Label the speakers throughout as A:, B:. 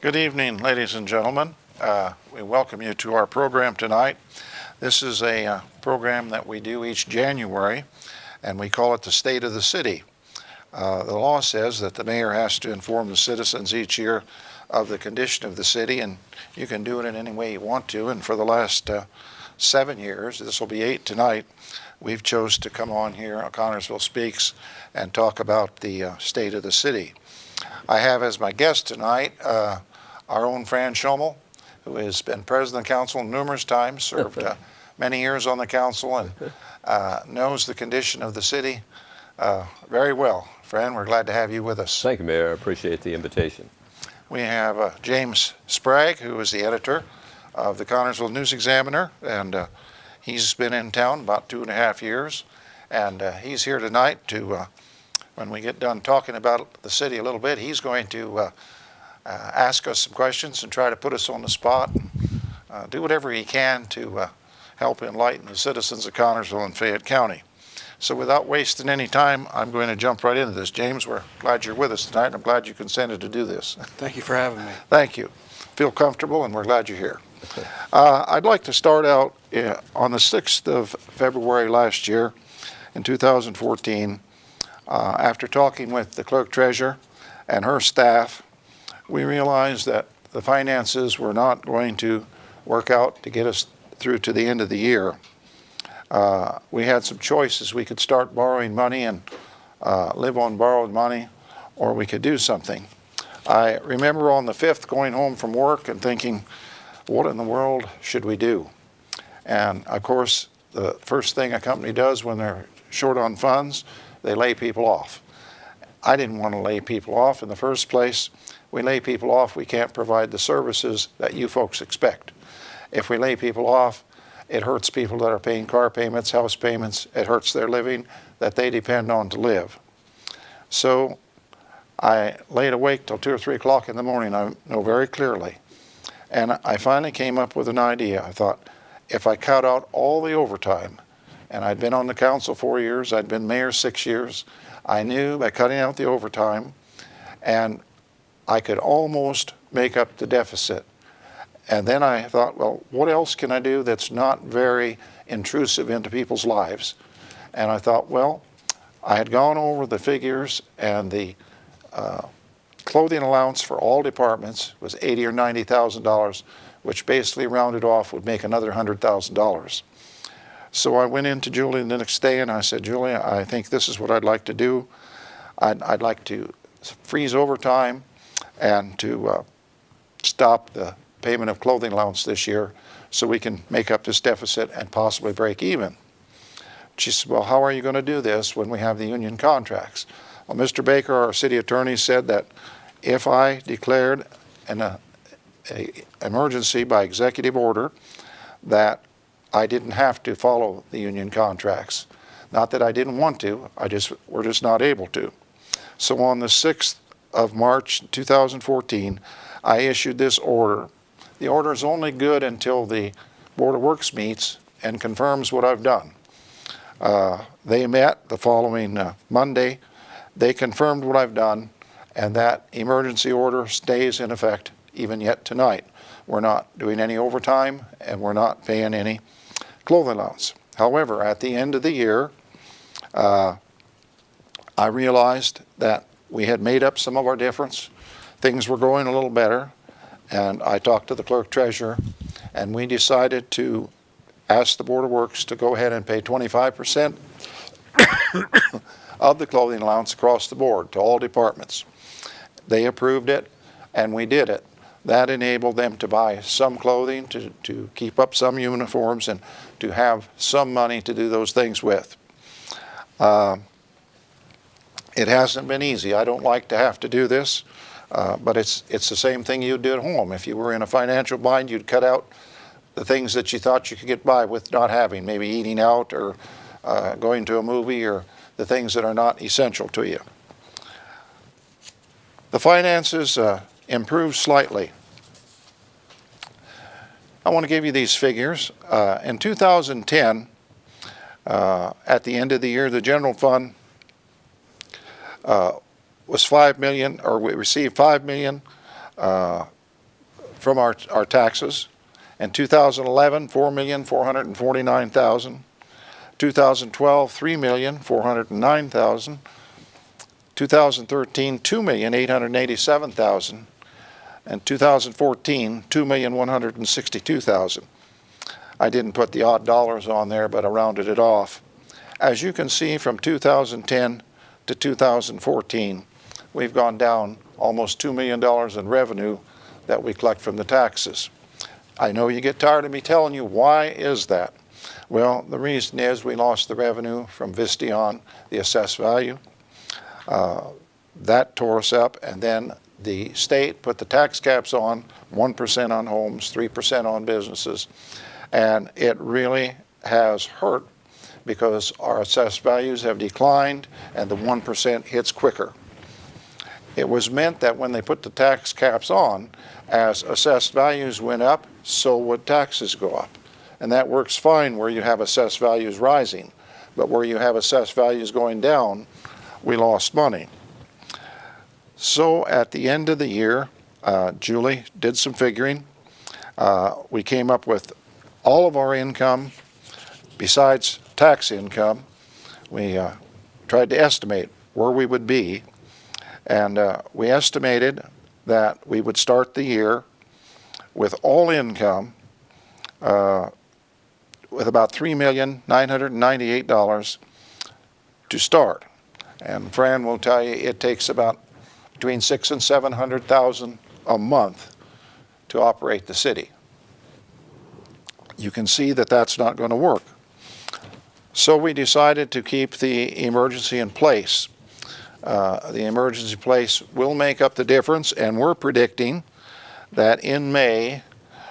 A: Good evening, ladies and gentlemen. We welcome you to our program tonight. This is a program that we do each January, and we call it the State of the City. The law says that the mayor has to inform the citizens each year of the condition of the city, and you can do it in any way you want to. And for the last 7 years, this will be 8 tonight, we've chose to come on here on Connersville Speaks and talk about the state of the city. I have as my guest tonight our own Fran Schommel, who has been president of the council numerous times, served many years on the council, and knows the condition of the city very well. Fran, we're glad to have you with us.
B: Thank you, Mayor. I appreciate the invitation.
A: We have James Sprague, who is the editor of the Connersville News Examiner, and he's been in town about 2.5 years, and he's here tonight to, when we get done talking about the city a little bit, he's going to ask us some questions and try to put us on the spot and do whatever he can to help enlighten the citizens of Connersville and Fayette County. So without wasting any time, I'm going to jump right into this. James, we're glad you're with us tonight. I'm glad you consented to do this.
C: Thank you for having me.
A: Thank you. Feel comfortable, and we're glad you're here. I'd like to start out on the 6th of February last year in 2014. After talking with the clerk treasurer and her staff, we realized that the finances were not going to work out to get us through to the end of the year. We had some choices. We could start borrowing money and live on borrowed money, or we could do something. I remember on the 5th going home from work and thinking, what in the world should we do? And of course, the first thing a company does when they're short on funds, they lay people off. I didn't want to lay people off in the first place. We lay people off, we can't provide the services that you folks expect. If we lay people off, it hurts people that are paying car payments, house payments. It hurts their living that they depend on to live. So I laid awake till 2 or 3 o'clock in the morning, I know very clearly. And I finally came up with an idea. I thought, if I cut out all the overtime, and I'd been on the council 4 years, I'd been mayor 6 years, I knew by cutting out the overtime, and I could almost make up the deficit. And then I thought, well, what else can I do that's not very intrusive into people's lives? And I thought, well, I had gone over the figures, and the clothing allowance for all departments was $80,000 or $90,000, which basically rounded off would make another $100,000. So I went in to Julia the next day and I said, Julia, I think this is what I'd like to do. I'd like to freeze overtime and to stop the payment of clothing allowance this year so we can make up this deficit and possibly break even. She said, well, how are you going to do this when we have the union contracts? Well, Mr. Baker, our city attorney, said that if I declared an emergency by executive order, that I didn't have to follow the union contracts. Not that I didn't want to, we're just not able to. So on the 6th of March 2014, I issued this order. The order is only good until the Board of Works meets and confirms what I've done. They met the following Monday. They confirmed what I've done, and that emergency order stays in effect even yet tonight. We're not doing any overtime, and we're not paying any clothing allowance. However, at the end of the year, I realized that we had made up some of our difference. Things were going a little better, and I talked to the clerk treasurer, and we decided to ask the Board of Works to go ahead and pay 25% of the clothing allowance across the board to all departments. They approved it, and we did it. That enabled them to buy some clothing, to keep up some uniforms, and to have some money to do those things with. It hasn't been easy. I don't like to have to do this, but it's the same thing you'd do at home. If you were in a financial bind, you'd cut out the things that you thought you could get by with not having, maybe eating out or going to a movie, or the things that are not essential to you. The finances improved slightly. I want to give you these figures. In 2010, at the end of the year, the general fund was $5 million, or we received $5 million from our taxes. In 2011, $4,449,000. 2012, $3,409,000. 2013, $2,887,000. And 2014, $2,162,000. I didn't put the odd dollars on there, but I rounded it off. As you can see, from 2010 to 2014, we've gone down almost $2 million in revenue that we collect from the taxes. I know you get tired of me telling you, why is that? Well, the reason is we lost the revenue from Vistion, the assessed value. That tore us up, and then the state put the tax caps on, 1% on homes, 3% on businesses, and it really has hurt because our assessed values have declined and the 1% hits quicker. It was meant that when they put the tax caps on, as assessed values went up, so would taxes go up. And that works fine where you have assessed values rising, but where you have assessed values going down, we lost money. So at the end of the year, Julie did some figuring. We came up with all of our income besides tax income. We tried to estimate where we would be, and we estimated that we would start the year with all income with about $3,998,000 to start. And Fran will tell you it takes about between $600,000 and $700,000 a month to operate the city. You can see that that's not going to work. So we decided to keep the emergency in place. The emergency place will make up the difference, and we're predicting that in May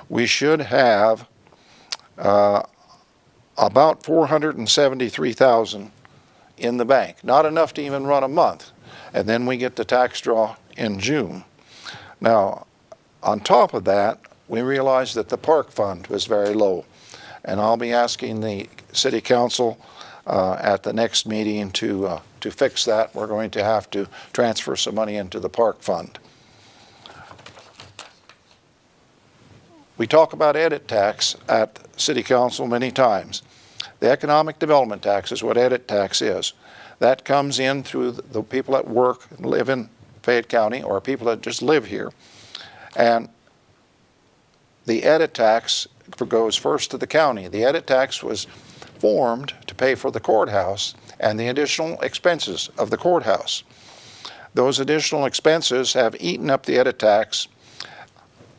A: we should have about $473,000 in the bank. Not enough to even run a month. And then we get the tax draw in June. Now, on top of that, we realized that the park fund was very low. And I'll be asking the city council at the next meeting to fix that. We're going to have to transfer some money into the park fund. We talk about edit tax at city council many times. The economic development tax is what edit tax is. That comes in through the people that work and live in Fayette County, or people that just live here. And the edit tax goes first to the county. The edit tax was formed to pay for the courthouse and the additional expenses of the courthouse. Those additional expenses have eaten up the edit tax.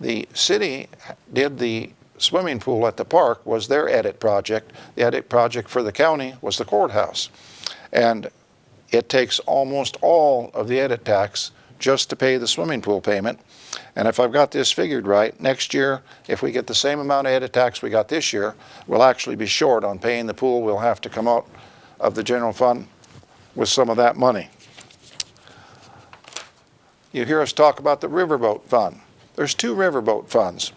A: The city did the swimming pool at the park was their edit project. The edit project for the county was the courthouse. And it takes almost all of the edit tax just to pay the swimming pool payment. And if I've got this figured right, next year, if we get the same amount of edit tax we got this year, we'll actually be short on paying the pool. We'll have to come out of the general fund with some of that money. You hear us talk about the riverboat fund. There's two riverboat funds.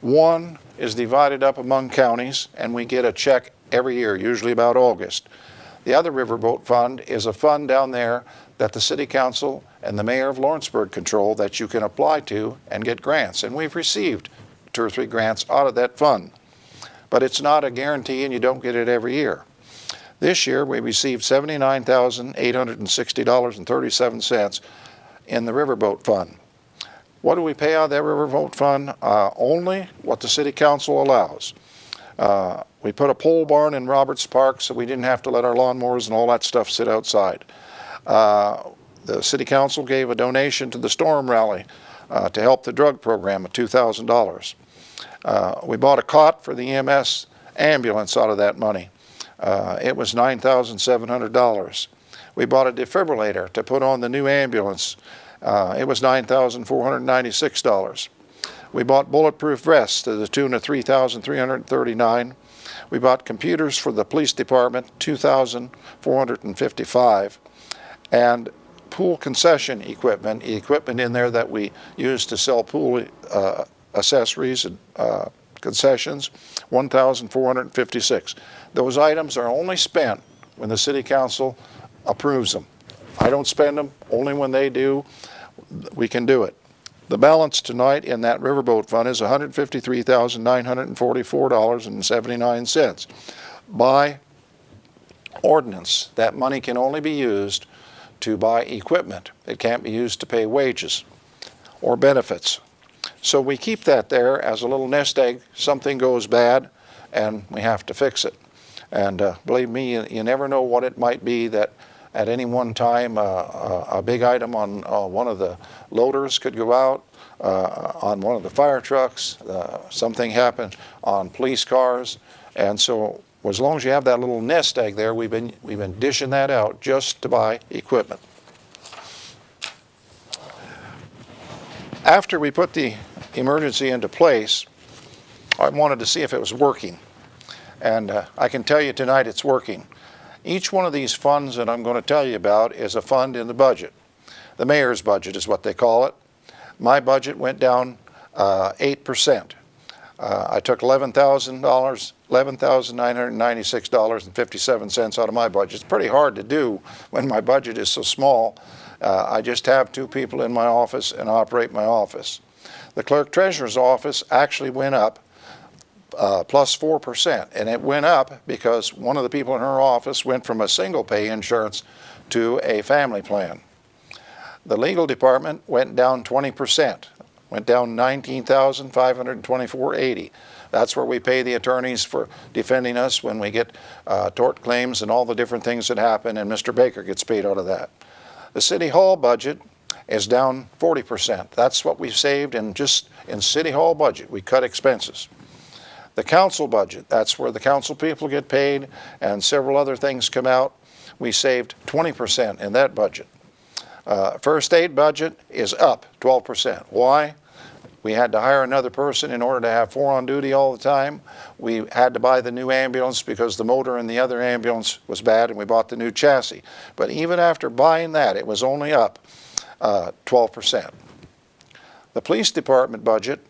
A: One is divided up among counties, and we get a check every year, usually about August. The other riverboat fund is a fund down there that the city council and the mayor of Lawrenceburg control that you can apply to and get grants. And we've received 2 or 3 grants out of that fund. But it's not a guarantee, and you don't get it every year. This year we received $79,860.37 in the riverboat fund. What do we pay out of that riverboat fund? Only what the city council allows. We put a pole barn in Roberts Park so we didn't have to let our lawnmowers and all that stuff sit outside. The city council gave a donation to the storm rally to help the drug program of $2,000. We bought a cot for the EMS ambulance out of that money. It was $9,700. We bought a defibrillator to put on the new ambulance. It was $9,496. We bought bulletproof vests to the tune of $3,339. We bought computers for the police department, $2,455. And pool concession equipment in there that we use to sell pool accessories and concessions, $1,456. Those items are only spent when the city council approves them. I don't spend them, only when they do, we can do it. The balance tonight in that riverboat fund is $153,944.79. By ordinance, that money can only be used to buy equipment. It can't be used to pay wages or benefits. So we keep that there as a little nest egg. Something goes bad and we have to fix it. And believe me, you never know what it might be that at any one time a big item on one of the loaders could go out, on one of the fire trucks, something happened on police cars. And so as long as you have that little nest egg there, we've been dishing that out just to buy equipment. After we put the emergency into place, I wanted to see if it was working. And I can tell you tonight it's working. Each one of these funds that I'm going to tell you about is a fund in the budget. The mayor's budget is what they call it. My budget went down 8%. I took $11,996.57 out of my budget. It's pretty hard to do when my budget is so small. I just have 2 people in my office and operate my office. The clerk treasurer's office actually went up plus 4%, and it went up because one of the people in her office went from a single pay insurance to a family plan. The legal department went down 20%, went down $19,524.80. That's where we pay the attorneys for defending us when we get tort claims and all the different things that happen, and Mr. Baker gets paid out of that. The City Hall budget is down 40%. That's what we've saved in City Hall budget. We cut expenses. The council budget, that's where the council people get paid and several other things come out. We saved 20% in that budget. First aid budget is up 12%. Why? We had to hire another person in order to have 4 on duty all the time. We had to buy the new ambulance because the motor in the other ambulance was bad, and we bought the new chassis. But even after buying that, it was only up 12%. The police department budget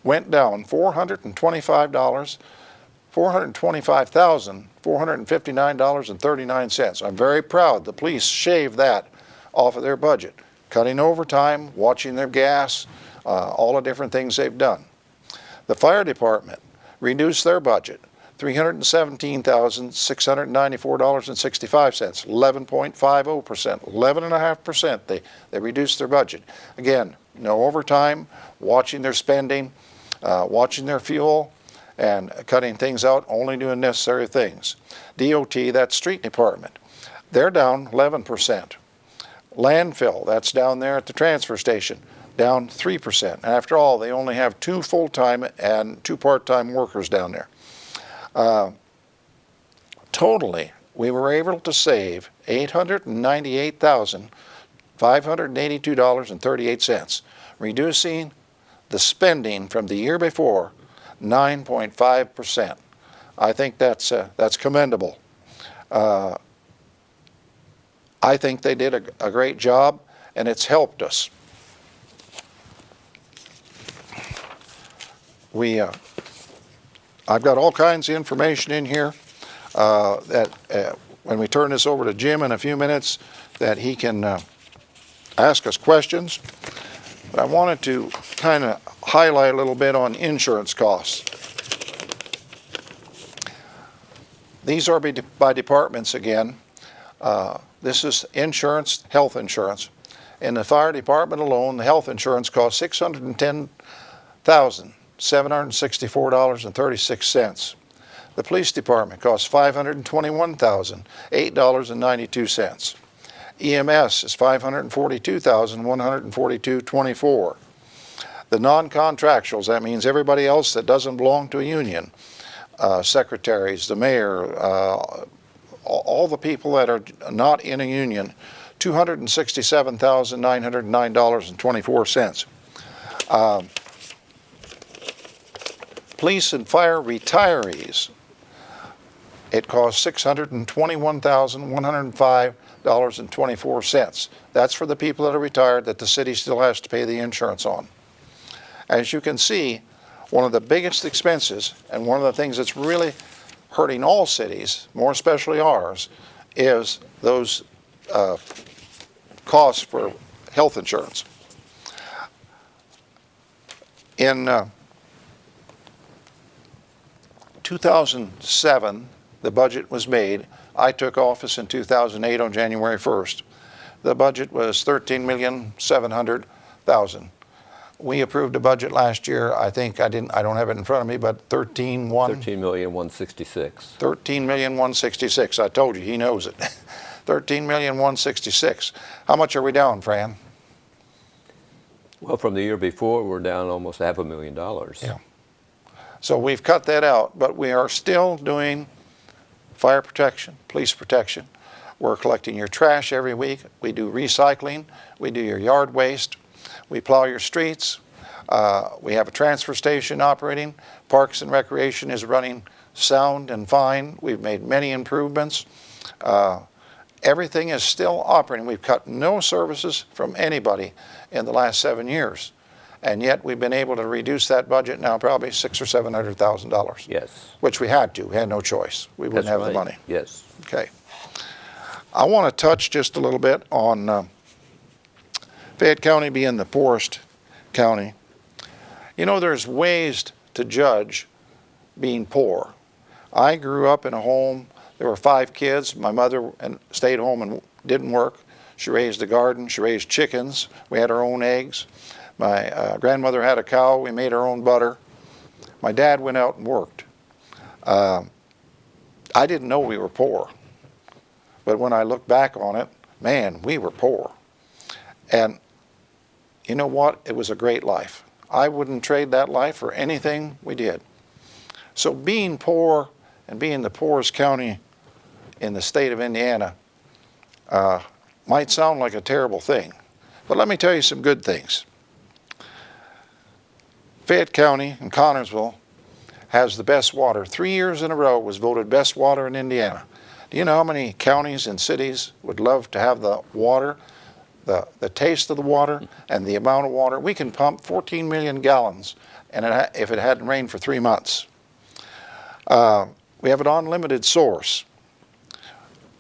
A: went down $425,459.39. I'm very proud the police shaved that off of their budget, cutting overtime, watching their gas, all the different things they've done. The fire department reduced their budget, $317,694.65, 11.50%, 11.5%. They reduced their budget. Again, no overtime, watching their spending, watching their fuel, and cutting things out, only doing necessary things. DOT, that's street department, they're down 11%. Landfill, that's down there at the transfer station, down 3%. After all, they only have 2 full-time and 2 part-time workers down there. Totally, we were able to save $898,582.38, reducing the spending from the year before 9.5%. I think that's commendable. I think they did a great job, and it's helped us. I've got all kinds of information in here that when we turn this over to Jim in a few minutes, that he can ask us questions. But I wanted to kind of highlight a little bit on insurance costs. These are by departments again. This is insurance, health insurance. In the fire department alone, the health insurance costs $610,764.36. The police department costs $521,008.92. EMS is $542,142.24. The non-contractuals, that means everybody else that doesn't belong to a union, secretaries, the mayor, all the people that are not in a union, $267,909.24. Police and fire retirees, it costs $621,105.24. That's for the people that are retired that the city still has to pay the insurance on. As you can see, one of the biggest expenses, and one of the things that's really hurting all cities, more especially ours, is those costs for health insurance. In 2007, the budget was made. I took office in 2008 on January 1st. The budget was $13,700,000. We approved a budget last year. I think I don't have it in front of me, but
B: 13,166.
A: 13,166. I told you, he knows it. 13,166. How much are we down, Fran?
B: Well, from the year before, we're down almost $500,000.
A: Yeah. So we've cut that out, but we are still doing fire protection, police protection. We're collecting your trash every week. We do recycling. We do your yard waste. We plow your streets. We have a transfer station operating. Parks and Recreation is running sound and fine. We've made many improvements. Everything is still operating. We've cut no services from anybody in the last 7 years. And yet we've been able to reduce that budget now probably $600,000 or $700,000.
B: Yes.
A: Which we had to. We had no choice. We wouldn't have the money.
B: Yes.
A: Okay. I want to touch just a little bit on Fayette County being the poorest county. You know, there's ways to judge being poor. I grew up in a home, there were 5 kids. My mother stayed home and didn't work. She raised a garden, she raised chickens. We had our own eggs. My grandmother had a cow, we made our own butter. My dad went out and worked. I didn't know we were poor. But when I look back on it, man, we were poor. And you know what? It was a great life. I wouldn't trade that life for anything we did. So being poor and being the poorest county in the state of Indiana might sound like a terrible thing. But let me tell you some good things. Fayette County and Connersville has the best water. 3 years in a row was voted best water in Indiana. Do you know how many counties and cities would love to have the water, the taste of the water, and the amount of water? We can pump 14 million gallons and if it hadn't rained for 3 months. We have an unlimited source.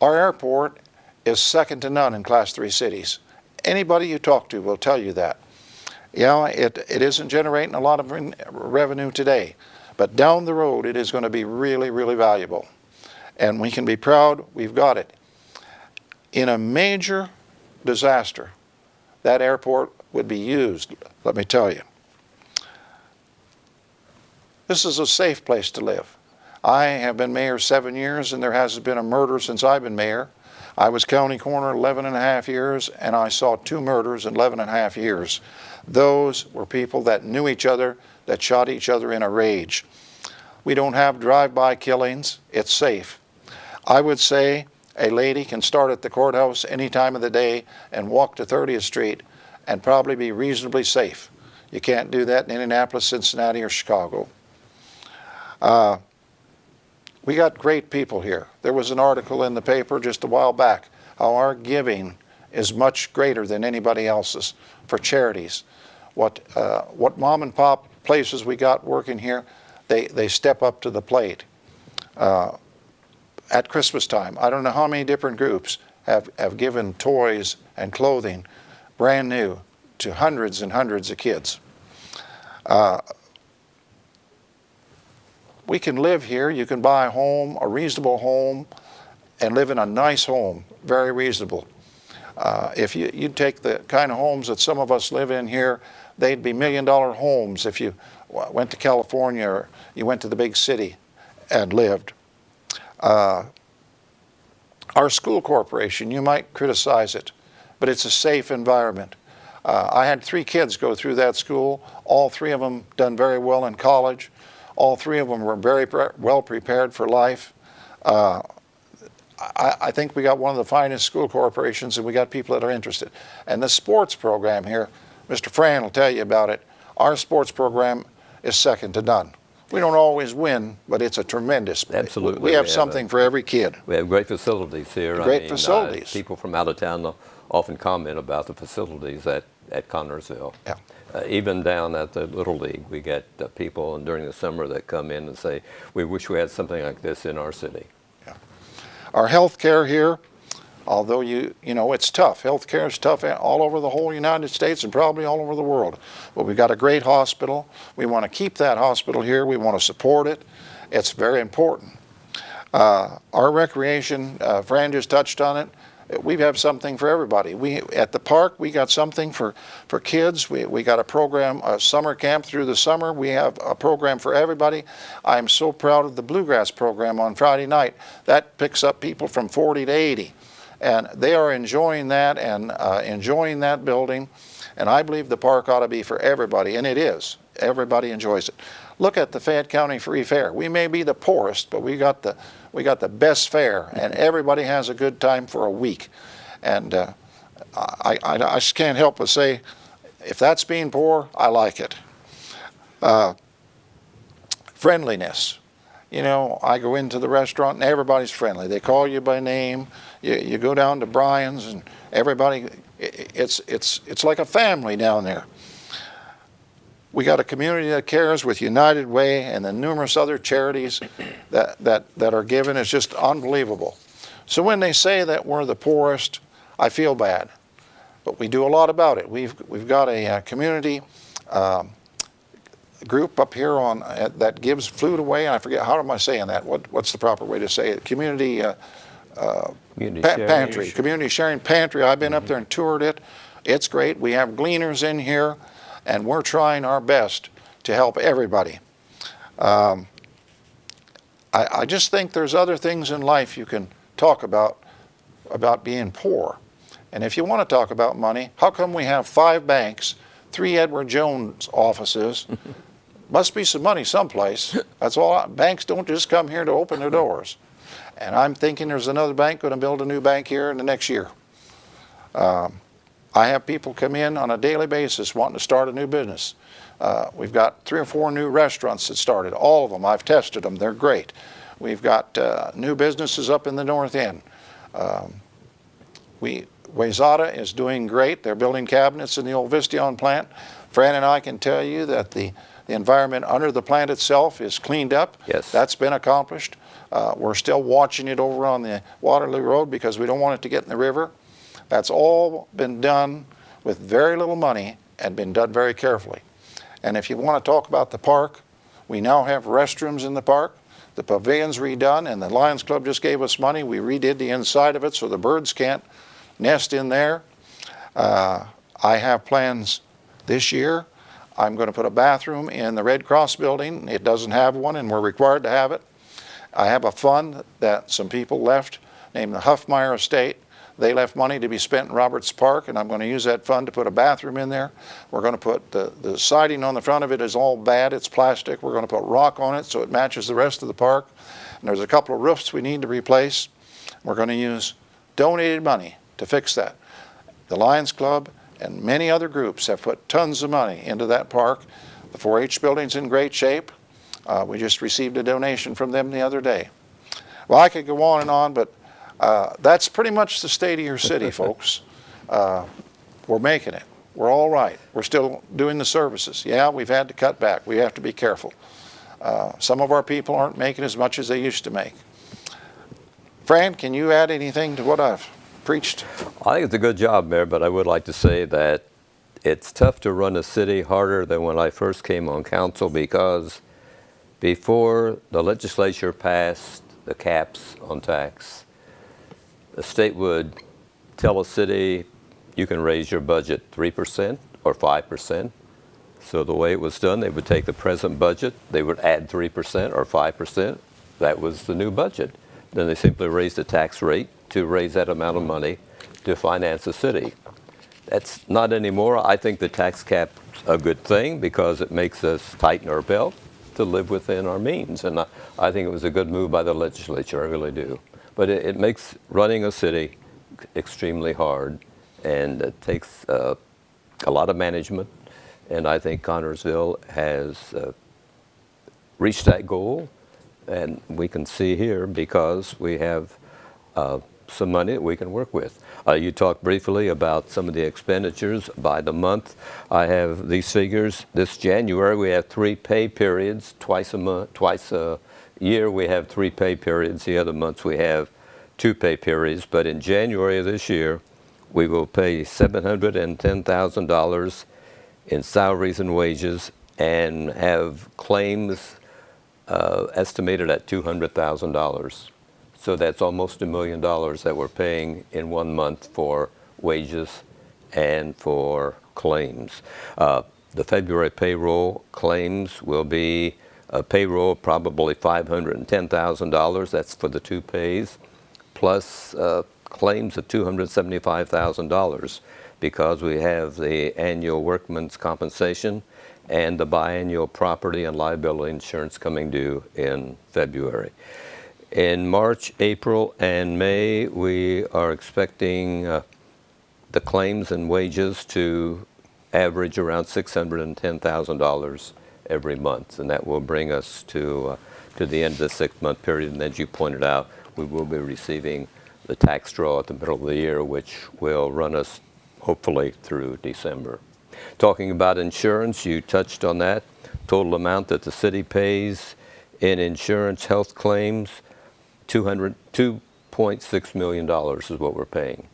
A: Our airport is second to none in Class 3 cities. Anybody you talk to will tell you that. Yeah, it isn't generating a lot of revenue today, but down the road it is going to be really, really valuable. And we can be proud we've got it. In a major disaster, that airport would be used, let me tell you. This is a safe place to live. I have been mayor 7 years and there hasn't been a murder since I've been mayor. I was county coroner 11 and a half years and I saw 2 murders in 11 and a half years. Those were people that knew each other, that shot each other in a rage. We don't have drive-by killings. It's safe. I would say a lady can start at the courthouse any time of the day and walk to 30th Street and probably be reasonably safe. You can't do that in Indianapolis, Cincinnati, or Chicago. We got great people here. There was an article in the paper just a while back how our giving is much greater than anybody else's for charities. What mom and pop places we got working here, they step up to the plate. At Christmas time, I don't know how many different groups have given toys and clothing, brand new, to hundreds and hundreds of kids. We can live here. You can buy a home, a reasonable home, and live in a nice home, very reasonable. If you take the kind of homes that some of us live in here, they'd be $1 million homes if you went to California or you went to the big city and lived. Our school corporation, you might criticize it, but it's a safe environment. I had 3 kids go through that school. All 3 of them done very well in college. All 3 of them were very well prepared for life. I think we got one of the finest school corporations, and we got people that are interested. And the sports program here, Mr. Fran will tell you about it. Our sports program is second to none. We don't always win, but it's a tremendous.
B: Absolutely.
A: We have something for every kid.
B: We have great facilities here.
A: Great facilities.
B: People from out of town often comment about the facilities at Connersville.
A: Yeah.
B: Even down at the Little League, we get people and during the summer that come in and say, we wish we had something like this in our city.
A: Yeah. Our health care here, Although you know it's tough. Healthcare is tough all over the whole United States and probably all over the world. But we've got a great hospital. We want to keep that hospital here. We want to support it. It's very important. Our recreation, Fran just touched on it. We have something for everybody. At the park, we got something for kids. We got a program, a summer camp through the summer. We have a program for everybody. I'm so proud of the Bluegrass program on Friday night. That picks up people from 40 to 80. And they are enjoying that and enjoying that building. And I believe the park ought to be for everybody, and it is. Everybody enjoys it. Look at the Fayette County Free Fair. We may be the poorest, but we got the best fair, and everybody has a good time for a week. And I just can't help but say, if that's being poor, I like it. Friendliness. You know, I go into the restaurant and everybody's friendly. They call you by name. You go down to Brian's and everybody, it's like a family down there. We got a community that cares with United Way and the numerous other charities that are given. It's just unbelievable. So when they say that we're the poorest, I feel bad. But we do a lot about it. We've got a community group up here on that gives food away. I forget, how am I saying that? What's the proper way to say it? Community pantry. Community sharing pantry. I've been up there and toured it. It's great. We have gleaners in here. And we're trying our best to help everybody. I just think there's other things in life you can talk about being poor. And if you want to talk about money, how come we have 5 banks, 3 Edward Jones offices? Must be some money someplace. That's all. Banks don't just come here to open their doors. And I'm thinking there's another bank going to build a new bank here in the next year. I have people come in on a daily basis wanting to start a new business. We've got 3 or 4 new restaurants that started. All of them, I've tested them. They're great. We've got new businesses up in the North End. Wayzata is doing great. They're building cabinets in the old Vistion plant. Fran and I can tell you that the environment under the plant itself is cleaned up.
B: Yes.
A: That's been accomplished. We're still watching it over on the Waterloo Road because we don't want it to get in the river. That's all been done with very little money and been done very carefully. And if you want to talk about the park, we now have restrooms in the park. The pavilion's redone, and the Lions Club just gave us money. We redid the inside of it so the birds can't nest in there. I have plans this year. I'm going to put a bathroom in the Red Cross building. It doesn't have one, and we're required to have it. I have a fund that some people left named the Huffmeyer Estate. They left money to be spent in Roberts Park, and I'm going to use that fund to put a bathroom in there. We're going to put the siding on the front of it is all bad. It's plastic. We're going to put rock on it so it matches the rest of the park. And there's a couple of roofs we need to replace. We're going to use donated money to fix that. The Lions Club and many other groups have put tons of money into that park. The 4-H building's in great shape. We just received a donation from them the other day. Well, I could go on, but that's pretty much the state of your city, folks. We're making it. We're all right. We're still doing the services. Yeah, we've had to cut back. We have to be careful. Some of our people aren't making as much as they used to make. Fran, can you add anything to what I've preached?
B: I think it's a good job, Mayor, but I would like to say that it's tough to run a city harder than when I first came on council, because before the legislature passed the caps on tax, the state would tell a city, you can raise your budget 3% or 5%. So the way it was done, they would take the present budget, they would add 3% or 5%. That was the new budget. Then they simply raised the tax rate to raise that amount of money to finance the city. That's not anymore. I think the tax cap's a good thing because it makes us tighten our belt to live within our means. And I think it was a good move by the legislature, I really do. But it makes running a city extremely hard, and it takes a lot of management. And I think Connersville has reached that goal, and we can see here because we have some money that we can work with. You talked briefly about some of the expenditures by the month. I have these figures. This January we have 3 pay periods, twice a year we have 3 pay periods. The other months we have two pay periods, but in January of this year, we will pay $710,000 in salaries and wages and have claims estimated at $200,000. So that's almost $1 million that we're paying in 1 month for wages and for claims. The February payroll claims will be a payroll of probably $510,000. That's for the two pays, plus claims of $275,000 because we have the annual workman's compensation and the biannual property and liability insurance coming due in February. In March, April, and May, we are expecting the claims and wages to average around $610,000 every month, and that will bring us to the end of the 6-month period. And as you pointed out, we will be receiving the tax draw at the middle of the year, which will run us hopefully through December. Talking about insurance, you touched on that. Total amount that the city pays in insurance health claims, $2.6 million is what we're paying.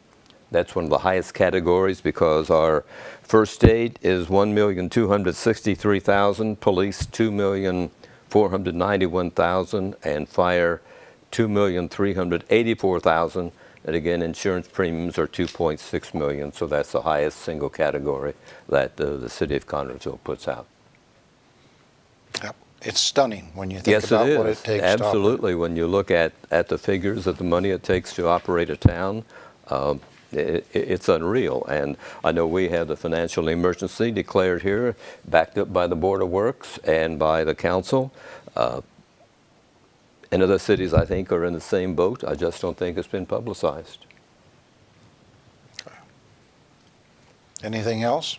B: That's one of the highest categories because our first aid is $1,263,000, police $2,491,000, and fire $2,384,000. And again, insurance premiums are $2.6 million, so that's the highest single category that the city of Connersville puts out.
A: Yep. It's stunning when you think about what it takes.
B: Absolutely. When you look at the figures of the money it takes to operate a town, it's unreal. And I know we had the financial emergency declared here, backed up by the Board of Works and by the council. And other cities, I think, are in the same boat. I just don't think it's been publicized.
A: Anything else?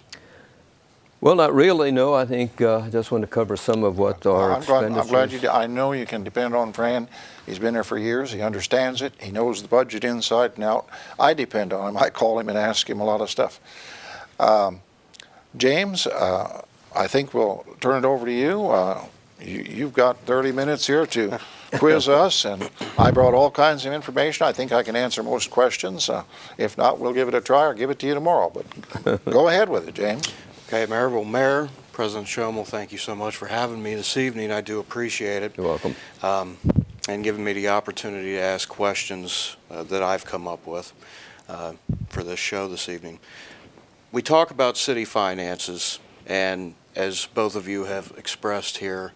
B: Well, not really, no. I think I just want to cover some of what our expenditures...
A: I'm glad you did. I know you can depend on Fran. He's been there for years. He understands it. He knows the budget inside and out. I depend on him. I call him and ask him a lot of stuff. James, I think we'll turn it over to you. You've got 30 minutes here to quiz us, and I brought all kinds of information. I think I can answer most questions. If not, we'll give it a try or give it to you tomorrow. But go ahead with it, James.
C: Okay, Mayor. Well, Mayor, President Schomel, thank you so much for having me this evening. I do appreciate it.
B: You're welcome.
C: And giving me the opportunity to ask questions that I've come up with for this show this evening. We talk about city finances, and as both of you have expressed here,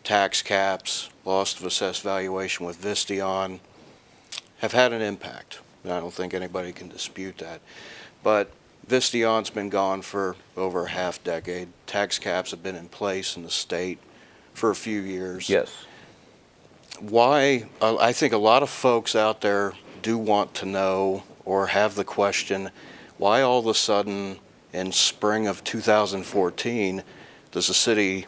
C: tax caps, loss of assessed valuation with Vistion have had an impact. And I don't think anybody can dispute that. But Vistion's been gone for over a half decade. Tax caps have been in place in the state for a few years.
B: Yes.
C: Why, I think a lot of folks out there do want to know or have the question, why all of a sudden in spring of 2014 does the city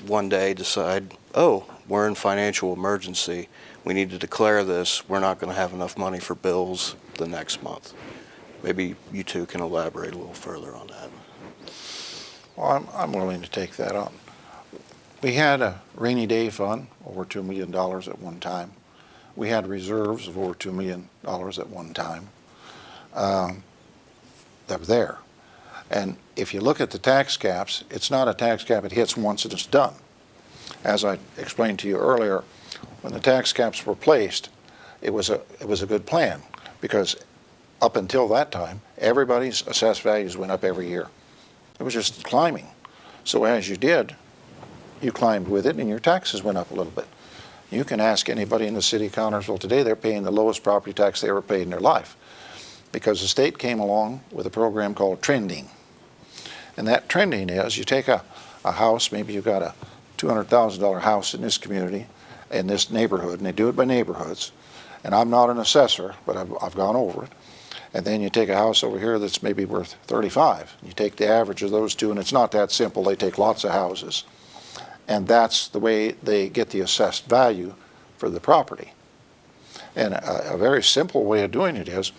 C: one day decide, oh, we're in financial emergency, we need to declare this, we're not going to have enough money for bills the next month? Maybe you two can elaborate a little further on that.
A: Well, I'm willing to take that on. We had a rainy day fund, over $2 million at one time. We had reserves of over $2 million at one time that were there. And if you look at the tax caps, it's not a tax cap, it hits once and it's done. As I explained to you earlier, when the tax caps were placed, it was a good plan because up until that time, everybody's assessed values went up every year. It was just climbing. So as you did, you climbed with it and your taxes went up a little bit. You can ask anybody in the city of Connersville today, they're paying the lowest property tax they ever paid in their life because the state came along with a program called trending. And that trending is you take a house, maybe you've got a $200,000 house in this community, in this neighborhood, and they do it by neighborhoods. And I'm not an assessor, but I've gone over it. And then you take a house over here that's maybe worth 35. You take the average of those two, and it's not that simple. They take lots of houses. And that's the way they get the assessed value for the property. And a very simple way of doing it is,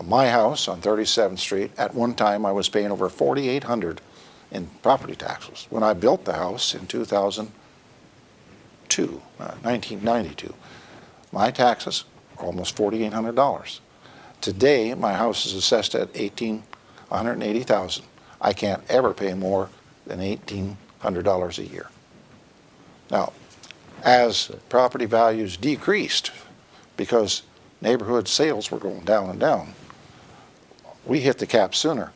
A: my house on 37th Street, at one time I was paying over $4,800 in property taxes. When I built the house in 1992, My taxes are almost $4,800. Today, my house is assessed at $180,000. I can't ever pay more than $1,800 a year. Now, as property values decreased because neighborhood sales were going down and down, we hit the cap sooner.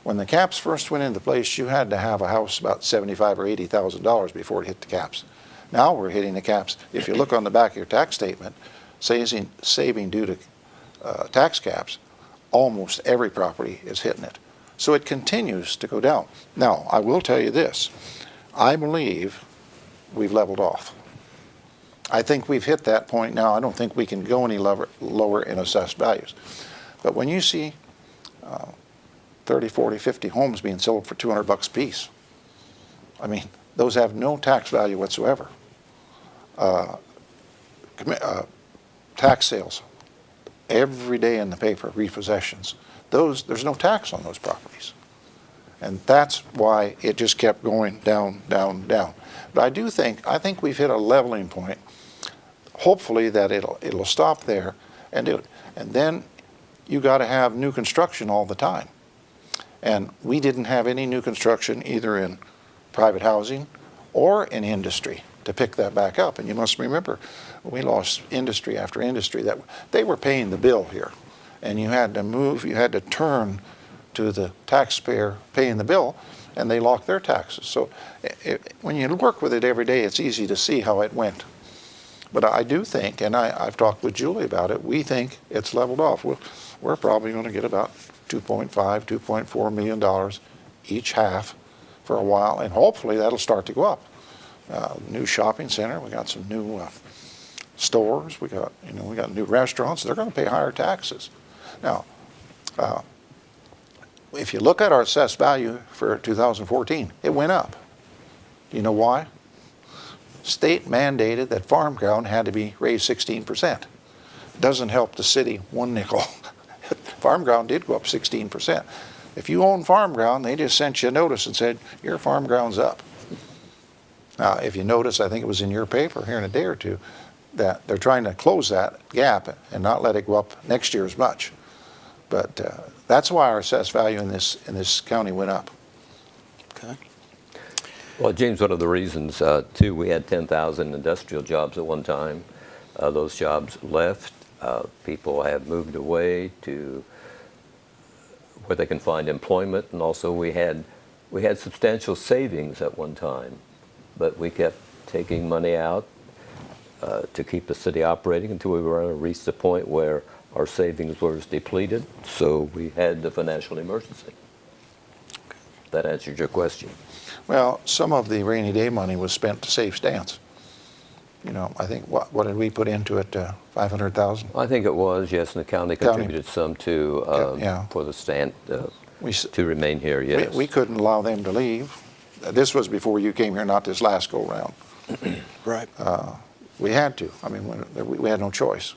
A: When the caps first went into place, you had to have a house about $75,000 or $80,000 before it hit the caps. Now we're hitting the caps. If you look on the back of your tax statement, saving due to tax caps, almost every property is hitting it. So it continues to go down. Now, I will tell you this. I believe we've leveled off. I think we've hit that point now. I don't think we can go any lower in assessed values. But when you see 30, 40, 50 homes being sold for $200 a piece, I mean, those have no tax value whatsoever. Tax sales, every day in the paper, repossessions. There's no tax on those properties. And that's why it just kept going down, down, down. But I think we've hit a leveling point. Hopefully that it'll stop there and do it. And then you got to have new construction all the time. And we didn't have any new construction either in private housing or in industry to pick that back up. And you must remember, we lost industry after industry that they were paying the bill here. And you had to move, you had to turn to the taxpayer paying the bill, and they locked their taxes. So when you work with it every day, it's easy to see how it went. But I do think, and I've talked with Julie about it, we think it's leveled off. We're probably going to get about $2.5, $2.4 million each half for a while, and hopefully that'll start to go up. New shopping center, we got some new stores, we got new restaurants. They're going to pay higher taxes. Now, if you look at our assessed value for 2014, it went up. Do you know why? State mandated that farm ground had to be raised 16%. Doesn't help the city one nickel. Farm ground did go up 16%. If you own farm ground, they just sent you a notice and said, your farm ground's up. Now, if you notice, I think it was in your paper here in a day or two, that they're trying to close that gap and not let it go up next year as much. But that's why our assessed value in this county went up.
C: Okay.
B: Well, James, one of the reasons, too, we had 10,000 industrial jobs at one time. Those jobs left. People have moved away to where they can find employment, and also we had substantial savings at one time, but we kept taking money out to keep the city operating until we were reached the point where our savings were depleted, so we had the financial emergency. That answered your question.
A: Well, some of the rainy day money was spent to save stands. You know, I think, what did we put into it, 500,000?
B: I think it was, yes, and the county contributed some to, for the stand, to remain here, yes.
A: We couldn't allow them to leave. This was before you came here, not this last go-round.
C: Right.
A: We had to. I mean, we had no choice.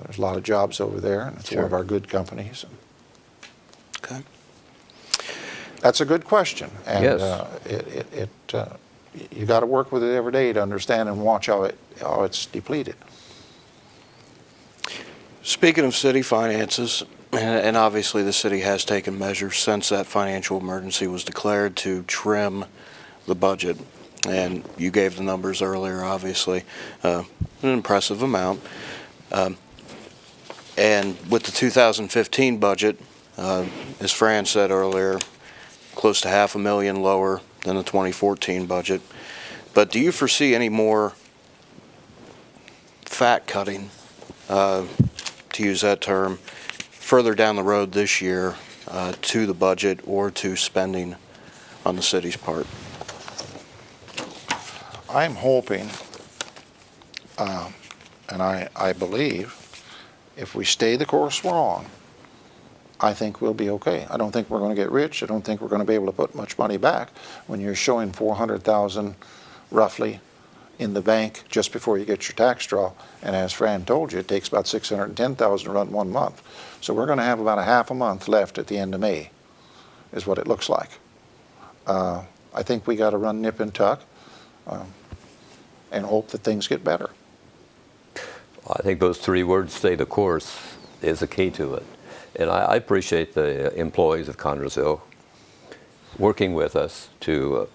A: There's a lot of jobs over there, and it's one of our good companies.
C: Okay.
A: That's a good question, and
B: yes.
A: You got to work with it every day to understand and watch how it's depleted.
C: Speaking of city finances, and obviously the city has taken measures since that financial emergency was declared to trim the budget, and you gave the numbers earlier, obviously, an impressive amount. And with the 2015 budget, as Fran said earlier, close to $500,000 lower than the 2014 budget. But do you foresee any more fat cutting, to use that term, further down the road this year to the budget or to spending on the city's part?
A: I'm hoping, and I believe, if we stay the course we're on, I think we'll be okay. I don't think we're going to get rich. I don't think we're going to be able to put much money back when you're showing $400,000 roughly in the bank just before you get your tax draw. And as Fran told you, it takes about $610,000 to run 1 month. So we're going to have about a half a month left at the end of May, is what it looks like. I think we got to run nip and tuck and hope that things get better.
B: I think those 3 words, stay the course, is the key to it. And I appreciate the employees of Connersville working with us to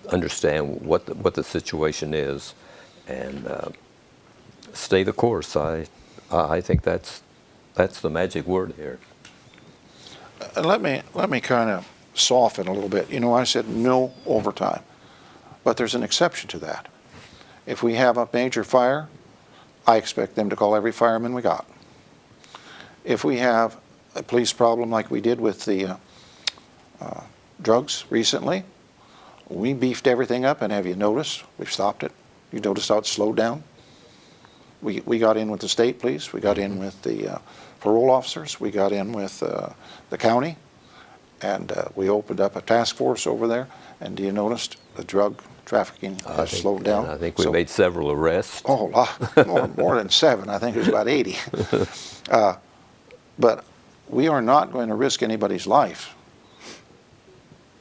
B: understand what the situation is and stay the course. I think that's the magic word here.
A: And let me kind of soften a little bit. You know, I said no overtime, but there's an exception to that. If we have a major fire, I expect them to call every fireman we got. If we have a police problem like we did with the drugs recently, we beefed everything up, and have you noticed? We've stopped it. You noticed how it slowed down? We got in with the state police, we got in with the parole officers, we got in with the county, and we opened up a task force over there, and do you notice the drug trafficking has slowed down?
B: I think we made several arrests.
A: Oh, a lot, more than 7. I think it was about 80. But we are not going to risk anybody's life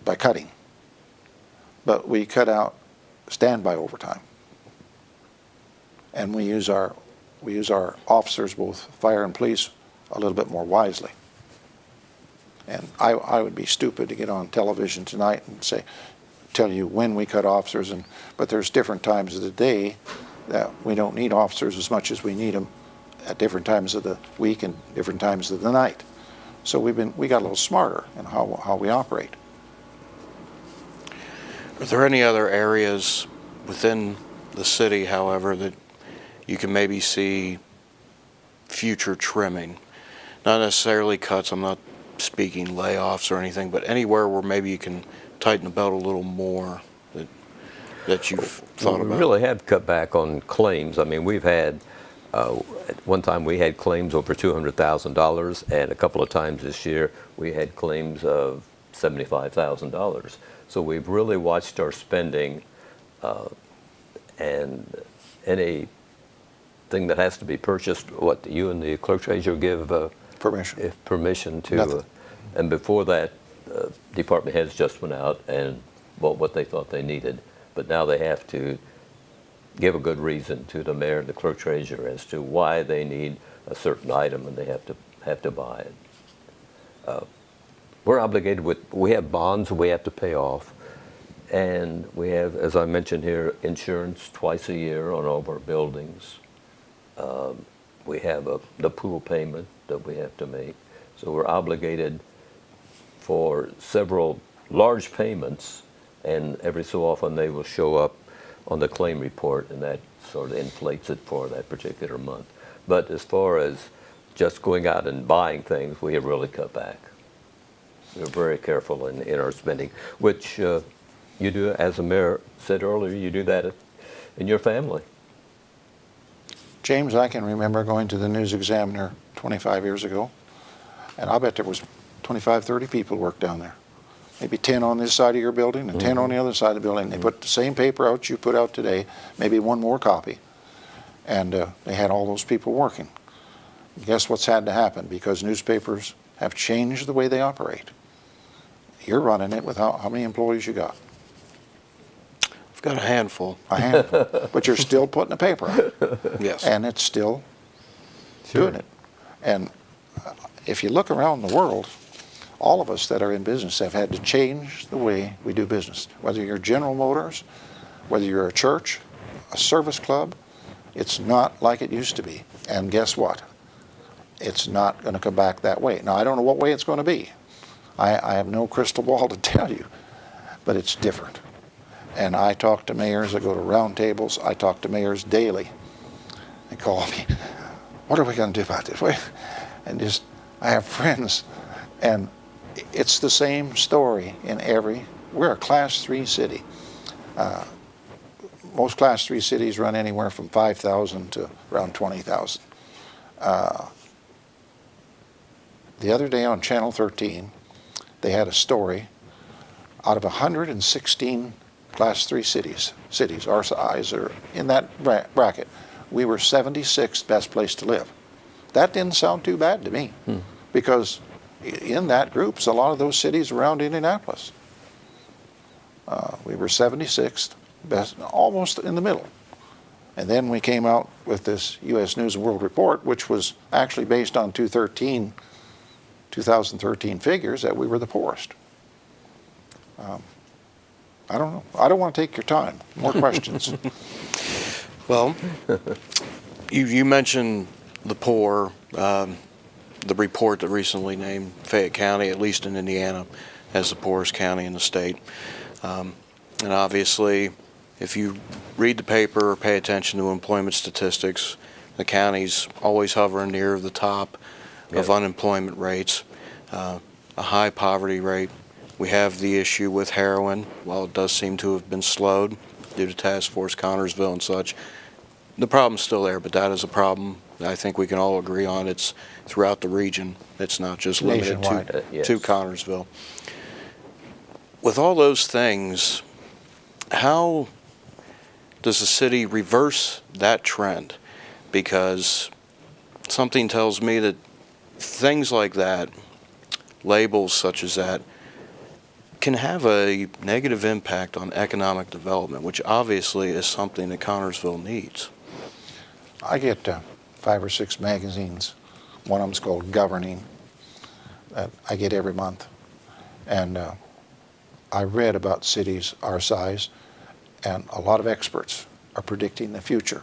A: by cutting. But we cut out standby overtime. And we use our officers, both fire and police, a little bit more wisely. And I would be stupid to get on television tonight and tell you when we cut officers, but there's different times of the day that we don't need officers as much as we need them at different times of the week and different times of the night. So we got a little smarter in how we operate.
C: Are there any other areas within the city, however, that you can maybe see future trimming? Not necessarily cuts, I'm not speaking layoffs or anything, but anywhere where maybe you can tighten the belt a little more that you've thought about?
B: We really have cut back on claims. I mean, we've had, at one time we had claims over $200,000, and a couple of times this year we had claims of $75,000. So we've really watched our spending, and anything that has to be purchased, what you and the clerk treasurer give permission to,
A: Nothing.
B: And before that, department heads just went out and bought what they thought they needed, but now they have to give a good reason to the mayor and the clerk treasurer as to why they need a certain item, and they have to buy it. We're obligated we have bonds we have to pay off, and we have, as I mentioned here, insurance twice a year on all of our buildings. We have the pool payment that we have to make, so we're obligated for several large payments, and every so often they will show up on the claim report, and that sort of inflates it for that particular month. But as far as just going out and buying things, we have really cut back. We're very careful in our spending, which you do, as the mayor said earlier, you do that in your family.
A: James, I can remember going to the News Examiner 25 years ago, and I'll bet there was 25, 30 people worked down there. Maybe 10 on this side of your building and 10 on the other side of the building. They put the same paper out you put out today, maybe one more copy. And they had all those people working. Guess what's had to happen? Because newspapers have changed the way they operate. You're running it with how many employees you got?
C: I've got a handful.
A: A handful. But you're still putting the paper out.
C: Yes.
A: And it's still doing it. And if you look around the world, all of us that are in business have had to change the way we do business. Whether you're General Motors, whether you're a church, a service club, it's not like it used to be. And guess what? It's not going to come back that way. Now, I don't know what way it's going to be. I have no crystal ball to tell you, but it's different. And I talk to mayors, I go to roundtables, I talk to mayors daily. They call me, what are we going to do about this? And I have friends, and it's the same story in we're a Class 3 city. Most Class 3 cities run anywhere from 5,000 to around 20,000. The other day on Channel 13, they had a story. Out of 116 Class 3 cities our size are in that bracket, we were 76th best place to live. That didn't sound too bad to me, because in that group is a lot of those cities around Indianapolis. We were 76th best, almost in the middle. And then we came out with this U.S. News and World Report, which was actually based on 2013 figures, that we were the poorest. I don't know. I don't want to take your time. More questions.
C: Well, you mentioned the poor, the report that recently named Fayette County, at least in Indiana, as the poorest county in the state. And obviously, if you read the paper or pay attention to employment statistics, the county's always hovering near the top of unemployment rates, a high poverty rate. We have the issue with heroin. While it does seem to have been slowed due to Task Force Connersville and such, the problem's still there, but that is a problem that I think we can all agree on. It's throughout the region. It's not just limited to Connersville. With all those things, how does the city reverse that trend? Because something tells me that things like that, labels such as that, can have a negative impact on economic development, which obviously is something that Connersville needs.
A: I get 5 or 6 magazines. One of them's called Governing, that I get every month. And I read about cities our size, and a lot of experts are predicting the future.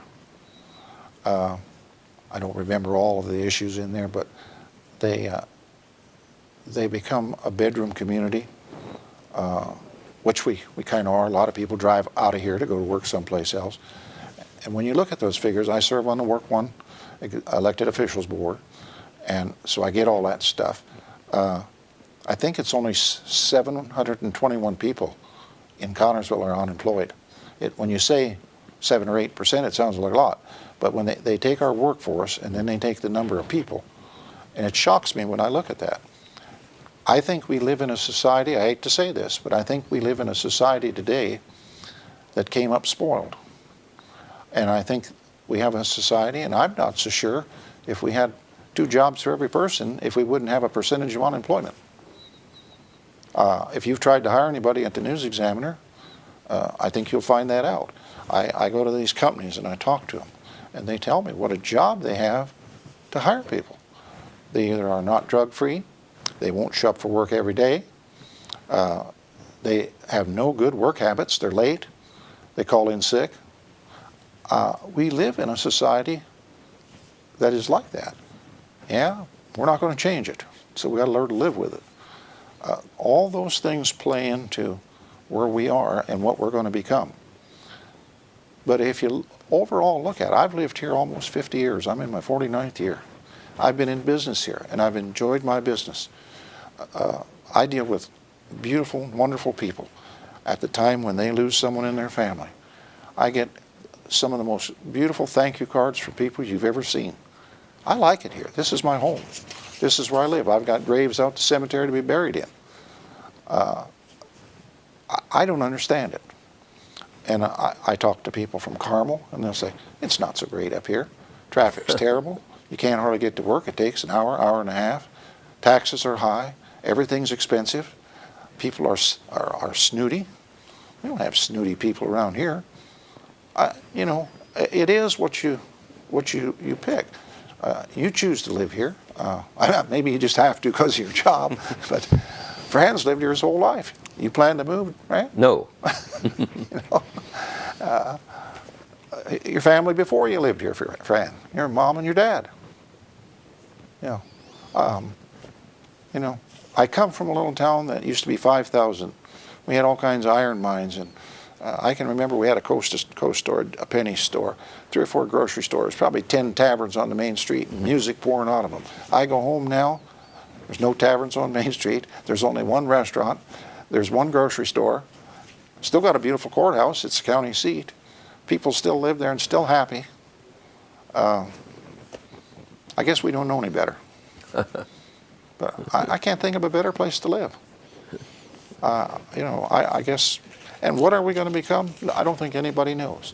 A: I don't remember all of the issues in there, but they become a bedroom community, which we kind of are. A lot of people drive out of here to go to work someplace else. And when you look at those figures, I serve on the Work One Elected Officials Board, and so I get all that stuff. I think it's only 721 people in Connersville are unemployed. When you say 7 or 8%, it sounds like a lot. But when they take our workforce and then they take the number of people, and it shocks me when I look at that. I think we live in a society, I hate to say this, but I think we live in a society today that came up spoiled. And I think we have a society, and I'm not so sure if we had 2 jobs for every person, if we wouldn't have a percentage of unemployment. If you've tried to hire anybody at the News Examiner, I think you'll find that out. I go to these companies and I talk to them, and they tell me what a job they have to hire people. They either are not drug-free, they won't show up for work every day, they have no good work habits, they're late, they call in sick. We live in a society that is like that. Yeah, we're not going to change it, so we got to learn to live with it. All those things play into where we are and what we're going to become. But if you overall look at it, I've lived here almost 50 years. I'm in my 49th year. I've been in business here, and I've enjoyed my business. I deal with beautiful, wonderful people at the time when they lose someone in their family. I get some of the most beautiful thank you cards from people you've ever seen. I like it here. This is my home. This is where I live. I've got graves out the cemetery to be buried in. I don't understand it. And I talk to people from Carmel, and they'll say, it's not so great up here. Traffic's terrible. You can't hardly get to work. It takes an hour, hour and a half. Taxes are high. Everything's expensive. People are snooty. We don't have snooty people around here. You know, it is what you pick. You choose to live here. Maybe you just have to because of your job, but Fran's lived here his whole life. You plan to move, right?
B: No.
A: You know, your family before you lived here, Fran. Your mom and your dad. You know, I come from a little town that used to be 5,000. We had all kinds of iron mines, and I can remember we had a coast store, a penny store, 3 or 4 grocery stores, probably 10 taverns on the main street, and music pouring out of them. I go home now, there's no taverns on Main Street, there's only 1 restaurant, there's 1 grocery store, still got a beautiful courthouse, it's the county seat. People still live there and still happy. I guess we don't know any better. But I can't think of a better place to live. You know, I guess, and what are we going to become? I don't think anybody knows.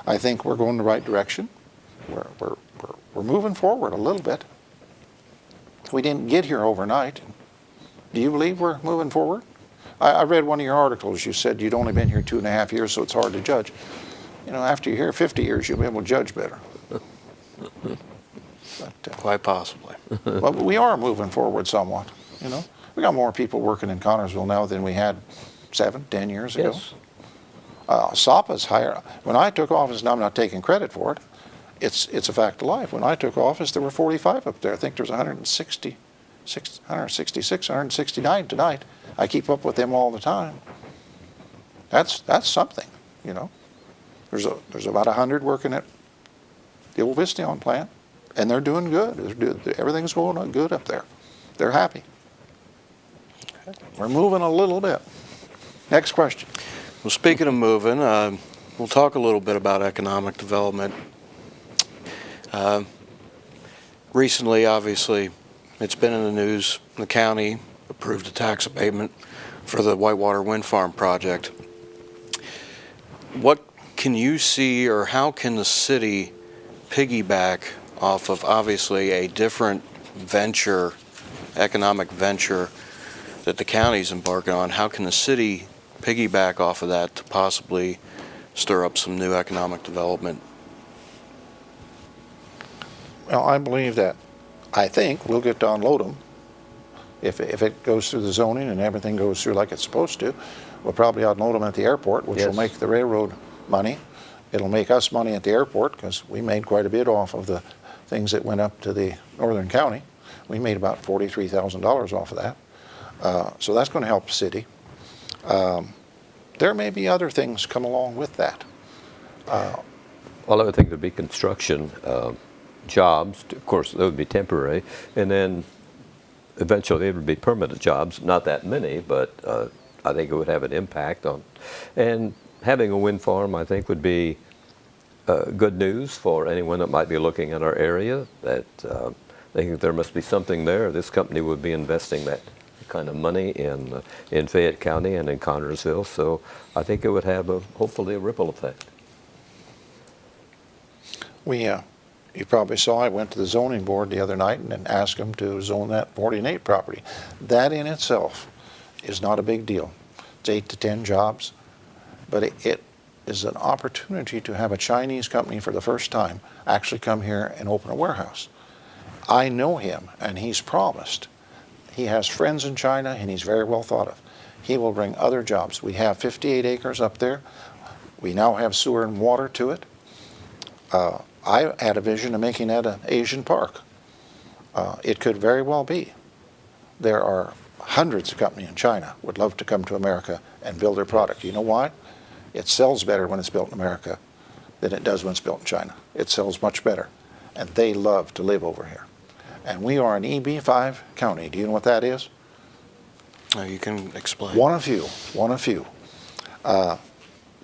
A: I think we're going the right direction. We're moving forward a little bit. We didn't get here overnight. Do you believe we're moving forward? I read one of your articles. You said you'd only been here 2.5 years, so it's hard to judge. You know, after you're here 50 years, you'll be able to judge better. But,
C: Quite possibly.
A: but we are moving forward somewhat, you know. We got more people working in Connersville now than we had 7, 10 years ago.
B: Yes.
A: SAPA's higher. When I took office, and I'm not taking credit for it, it's a fact of life. When I took office, there were 45 up there. I think there's 166, 169 tonight. I keep up with them all the time. That's something, you know. There's about 100 working at the old Vistion plant, and they're doing good. Everything's going good up there. They're happy. We're moving a little bit. Next question.
C: Well, speaking of moving, we'll talk a little bit about economic development. Recently, obviously, it's been in the news. The county approved a tax abatement for the Whitewater Wind Farm project. What can you see, or how can the city piggyback off of obviously a different venture, economic venture that the county's embarking on? How can the city piggyback off of that to possibly stir up some new economic development?
A: Well, I think we'll get to unload them. If it goes through the zoning and everything goes through like it's supposed to, we'll probably unload them at the airport, which will
B: Yes.
A: make the railroad money. It'll make us money at the airport because we made quite a bit off of the things that went up to the northern county. We made about $43,000 off of that. So that's going to help the city. There may be other things come along with that.
B: Well, I would think there'd be construction jobs. Of course, those would be temporary, and then eventually it would be permanent jobs. Not that many, but I think it would have an impact on. And having a wind farm, I think, would be good news for anyone that might be looking at our area. That they think there must be something there. This company would be investing that kind of money in Fayette County and in Connersville. So I think it would have hopefully a ripple effect.
A: You probably saw I went to the zoning board the other night and asked them to zone that 48 property. That in itself is not a big deal. It's 8 to 10 jobs, but it is an opportunity to have a Chinese company for the first time actually come here and open a warehouse. I know him, and he's promised. He has friends in China, and he's very well thought of. He will bring other jobs. We have 58 acres up there. We now have sewer and water to it. I had a vision of making that an Asian park. It could very well be. There are hundreds of companies in China would love to come to America and build their product. You know why? It sells better when it's built in America than it does when it's built in China. It sells much better, and they love to live over here. And we are an EB5 county. Do you know what that is?
C: You can explain.
A: One of few.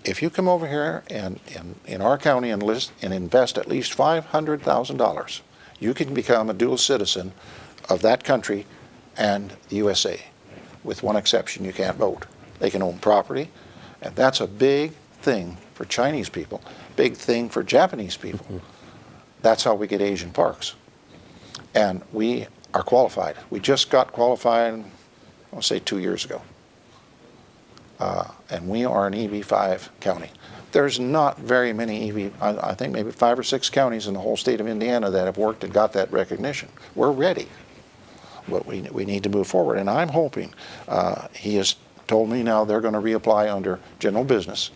A: If you come over here and in our county and invest at least $500,000, you can become a dual citizen of that country and the USA. With one exception, you can't vote. They can own property, and that's a big thing for Chinese people, big thing for Japanese people. That's how we get Asian parks. And we are qualified. We just got qualified, I'll say 2 years ago. And we are an EB5 county. There's not very many I think maybe 5 or 6 counties in the whole state of Indiana that have worked and got that recognition. We're ready, but we need to move forward. And I'm hoping, he has told me now they're going to reapply under general business.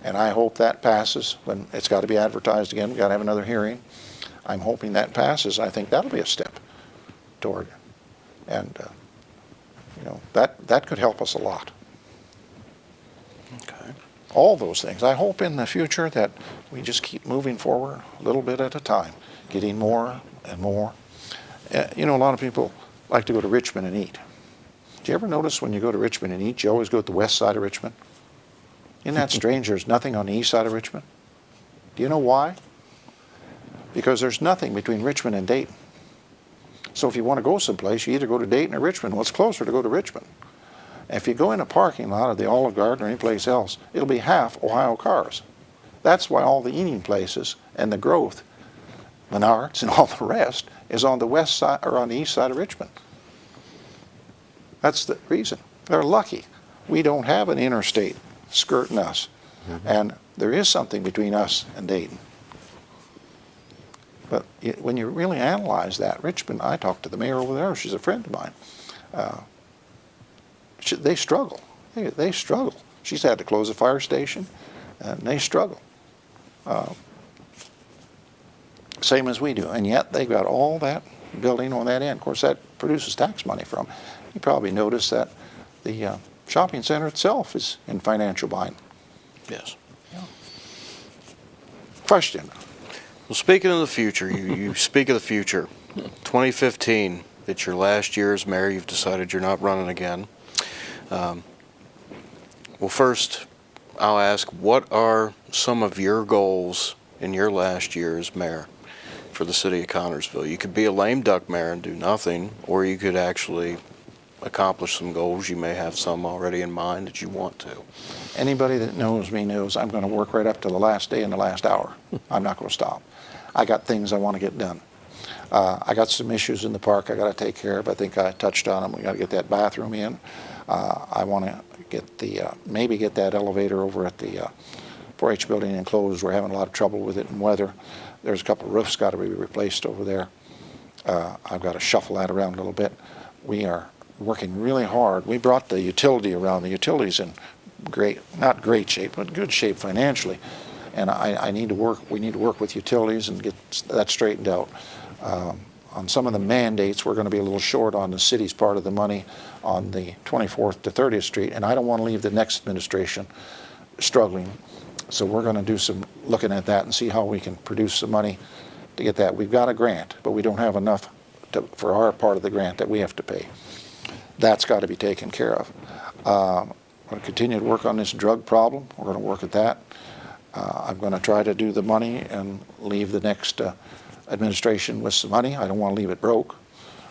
A: And I hope that passes. When it's got to be advertised again, we've got to have another hearing. I'm hoping that passes. I think that'll be a step toward, and you know, that could help us a lot.
C: Okay.
A: All those things. I hope in the future that we just keep moving forward a little bit at a time, getting more and more. You know, a lot of people like to go to Richmond and eat. Do you ever notice when you go to Richmond and eat, you always go to the west side of Richmond? Isn't that strange? There's nothing on the east side of Richmond. Do you know why? Because there's nothing between Richmond and Dayton. So if you want to go someplace, you either go to Dayton or Richmond. Well, it's closer to go to Richmond. If you go in a parking lot of the Olive Garden or any place else, it'll be half Ohio cars. That's why all the eating places and the growth, Menards and all the rest, is on the west side or on the east side of Richmond. That's the reason. They're lucky. We don't have an interstate skirting us. And there is something between us and Dayton. But when you really analyze that, Richmond, I talked to the mayor over there, she's a friend of mine. They struggle. They struggle. She's had to close a fire station, and they struggle. Same as we do, and yet they've got all that building on that end. Of course, that produces tax money from. You probably noticed that the shopping center itself is in financial bind.
C: Yes.
A: Yeah. Question.
C: Well, speaking of the future, you speak of the future. 2015, it's your last year as mayor. You've decided you're not running again. Well, first, I'll ask, what are some of your goals in your last year as mayor for the city of Connersville? You could be a lame duck mayor and do nothing, or you could actually accomplish some goals. You may have some already in mind that you want to.
A: Anybody that knows me knows I'm going to work right up to the last day and the last hour. I'm not going to stop. I got things I want to get done. I got some issues in the park I got to take care of. I think I touched on them. We got to get that bathroom in. I want to get the maybe get that elevator over at the 4-H building enclosed. We're having a lot of trouble with it in weather. There's a couple of roofs got to be replaced over there. I've got to shuffle that around a little bit. We are working really hard. We brought the utility around. The utility's in not great shape, but good shape financially. And I need to work. We need to work with utilities and get that straightened out. On some of the mandates, we're going to be a little short on the city's part of the money on the 24th to 30th Street, and I don't want to leave the next administration struggling. So we're going to do some looking at that and see how we can produce some money to get that. We've got a grant, but we don't have enough for our part of the grant that we have to pay. That's got to be taken care of. We're going to continue to work on this drug problem. We're going to work at that. I'm going to try to do the money and leave the next administration with some money. I don't want to leave it broke.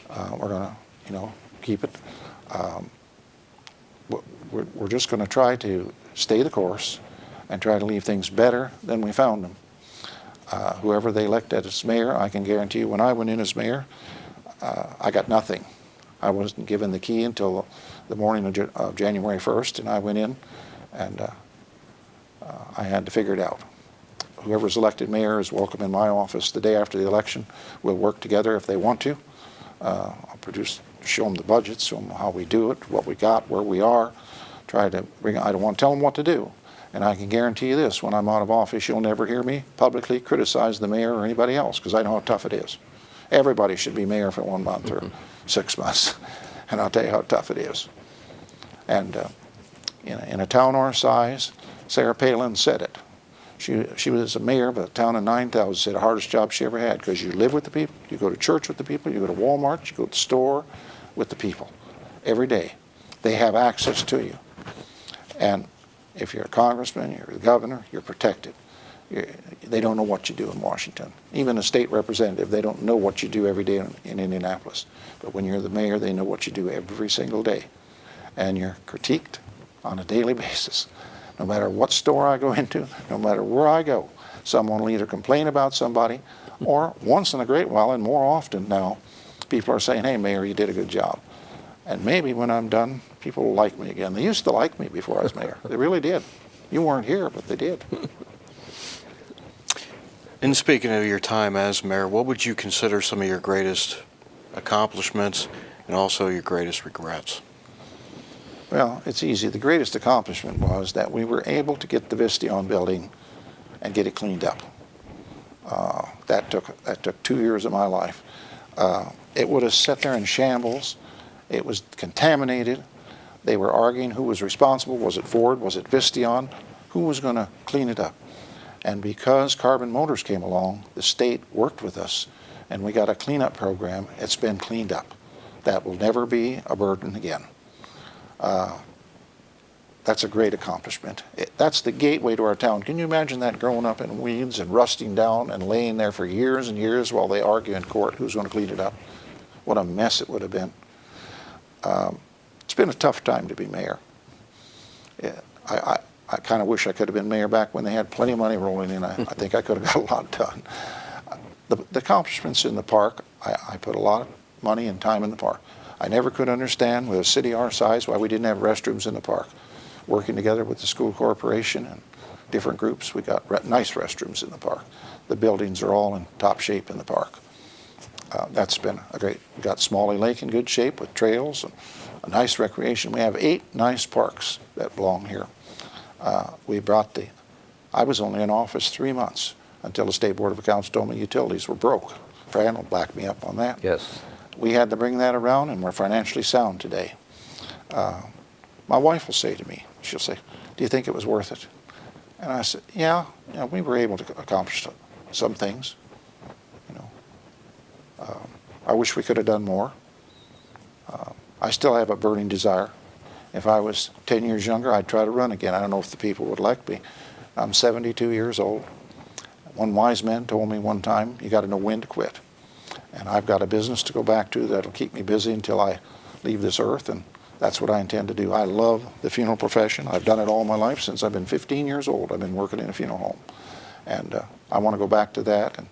A: We're going to, keep it. We're just going to try to stay the course and try to leave things better than we found them. Whoever they elected as mayor, I can guarantee you when I went in as mayor, I got nothing. I wasn't given the key until the morning of January 1st, and I went in and I had to figure it out. Whoever's elected mayor is welcome in my office the day after the election. We'll work together if they want to. I'll show them the budgets, show them how we do it, what we got, where we are. I don't want to tell them what to do. And I can guarantee you this, when I'm out of office, you'll never hear me publicly criticize the mayor or anybody else, because I know how tough it is. Everybody should be mayor for 1 month or 6 months, and I'll tell you how tough it is. And in a town our size, Sarah Palin said it. She was a mayor of a town of 9,000, said the hardest job she ever had, because you live with the people, you go to church with the people, you go to Walmart, you go to the store with the people every day. They have access to you. And if you're a congressman, you're a governor, you're protected. They don't know what you do in Washington. Even a state representative, they don't know what you do every day in Indianapolis. But when you're the mayor, they know what you do every single day. And you're critiqued on a daily basis. No matter what store I go into, no matter where I go, someone will either complain about somebody, or once in a great while, and more often now, people are saying, hey, Mayor, you did a good job. And maybe when I'm done, people will like me again. They used to like me before I was mayor. They really did. You weren't here, but they did.
C: In speaking of your time as mayor, what would you consider some of your greatest accomplishments and also your greatest regrets?
A: Well, it's easy. The greatest accomplishment was that we were able to get the Vistion building and get it cleaned up. That took 2 years of my life. It would have sat there in shambles. It was contaminated. They were arguing who was responsible. Was it Ford? Was it Vistion? Who was going to clean it up? And because Carbon Motors came along, the state worked with us, and we got a cleanup program. It's been cleaned up. That will never be a burden again. That's a great accomplishment. That's the gateway to our town. Can you imagine that growing up in weeds and rusting down and laying there for years and years while they argue in court who's going to clean it up? What a mess it would have been. It's been a tough time to be mayor. I kind of wish I could have been mayor back when they had plenty of money rolling in. I think I could have got a lot done. The accomplishments in the park, I put a lot of money and time in the park. I never could understand with a city our size why we didn't have restrooms in the park. working together with the school corporation and different groups. We got nice restrooms in the park. The buildings are all in top shape in the park. That's been a great. We got Smalley Lake in good shape with trails and a nice recreation. We have 8 nice parks that belong here. I was only in office 3 months until the State Board of Accounts told me utilities were broke. Fran will back me up on that.
B: Yes.
A: We had to bring that around, and we're financially sound today. My wife will say to me, she'll say, "Do you think it was worth it?" And I said, "Yeah, we were able to accomplish some things. I wish we could have done more. I still have a burning desire. If I was 10 years younger, I'd try to run again. I don't know if the people would elect me. I'm 72 years old. One wise man told me one time, you got to know when to quit. And I've got a business to go back to that'll keep me busy until I leave this earth, and that's what I intend to do. I love the funeral profession. I've done it all my life. Since I've been 15 years old, I've been working in a funeral home. And I want to go back to that and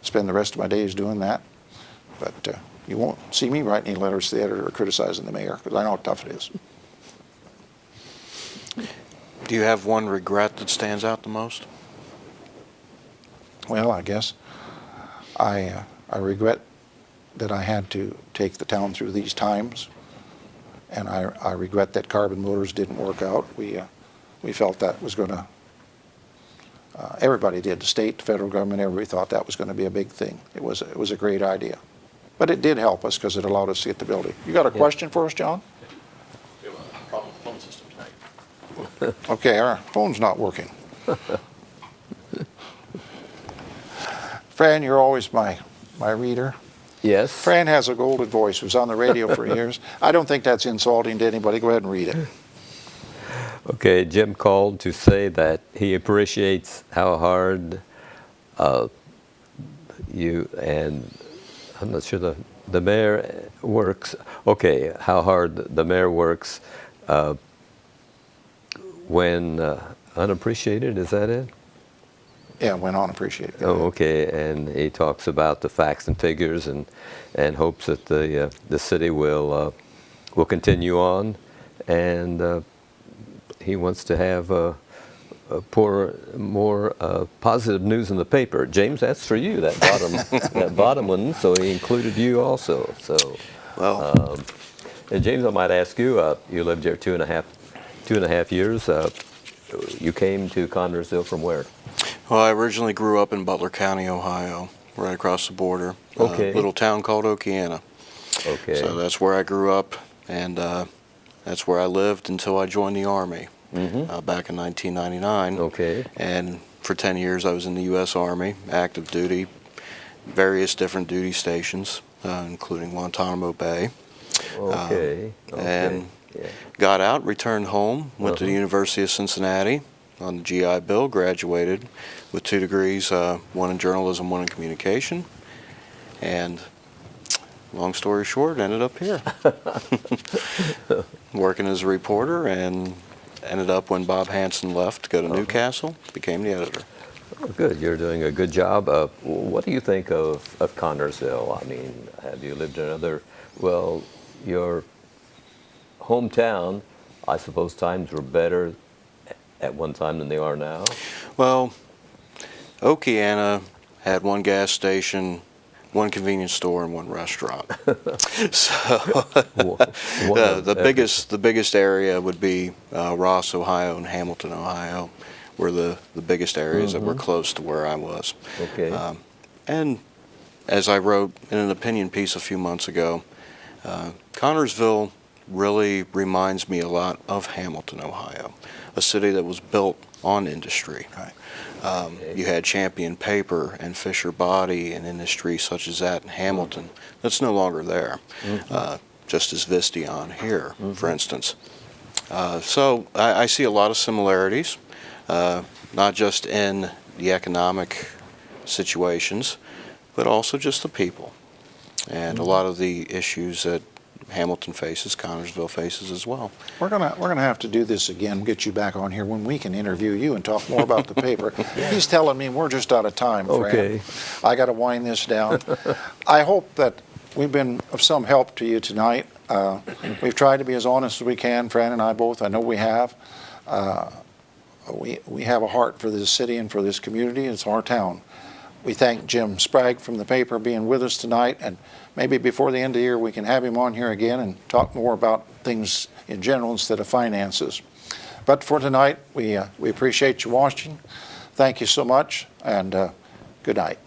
A: spend the rest of my days doing that. But you won't see me writing any letters to the editor or criticizing the mayor, because I know how tough it is.
C: Do you have one regret that stands out the most?
A: Well, I guess I regret that I had to take the town through these times, and I regret that carbon motors didn't work out. We felt that was going to, everybody did, the state, the federal government, everybody thought that was going to be a big thing. It was a great idea. But it did help us because it allowed us to get the building. You got a question for us, John?
D: We have a problem with the phone system tonight.
A: Okay, our phone's not working. Fran, you're always my reader.
B: Yes.
A: Fran has a golden voice, was on the radio for years. I don't think that's insulting to anybody. Go ahead and read it.
B: Okay, Jim called to say that he appreciates how hard you and I'm not sure the mayor works. Okay, how hard the mayor works when unappreciated, is that it?
A: Yeah, went on, appreciate it.
B: Oh, okay, and he talks about the facts and figures and hopes that the city will continue on, and he wants to have more positive news in the paper. James, that's for you, that bottom one. So he included you also. So,
C: Well,
B: and James, I might ask you. You lived here two and a half years. You came to Connersville from where?
C: well, I originally grew up in Butler County, Ohio, right across the border.
B: Okay.
C: A little town called Okeana.
B: Okay.
C: So that's where I grew up, and that's where I lived until I joined the Army back in 1999.
B: Okay.
C: And for 10 years I was in the U.S. Army, active duty, various different duty stations, including Guantanamo Bay.
B: Okay.
C: And
B: yeah.
C: got out, returned home, went to the University of Cincinnati on the GI Bill, graduated with 2 degrees, one in journalism, one in communication, and long story short, ended up here. Working as a reporter, and ended up when Bob Hansen left to go to Newcastle, became the editor.
B: Oh, good. You're doing a good job. What do you think of Connersville? I mean, have you lived in another, well, your hometown, I suppose times were better at one time than they are now?
C: Well, Okeana had one gas station, one convenience store, and one restaurant. So the biggest area would be Ross, Ohio, and Hamilton, Ohio, were the biggest areas that were close to where I was.
B: Okay.
C: And as I wrote in an opinion piece a few months ago, Connersville really reminds me a lot of Hamilton, Ohio, a city that was built on industry.
A: Right.
C: You had Champion Paper and Fisher Body and industry such as that in Hamilton. That's no longer there, just as Vistion here, for instance. So I see a lot of similarities, not just in the economic situations, but also just the people. And a lot of the issues that Hamilton faces, Connersville faces as well.
A: We're gonna have to do this again, get you back on here when we can interview you and talk more about the paper. He's telling me we're just out of time, Fran.
B: Okay.
A: I got to wind this down. I hope that we've been of some help to you tonight. We've tried to be as honest as we can, Fran and I both. I know we have. We have a heart for this city and for this community. It's our town. We thank Jim Sprague from the paper being with us tonight, and maybe before the end of the year we can have him on here again and talk more about things in general instead of finances. But for tonight, we appreciate you watching. Thank you so much, and good night.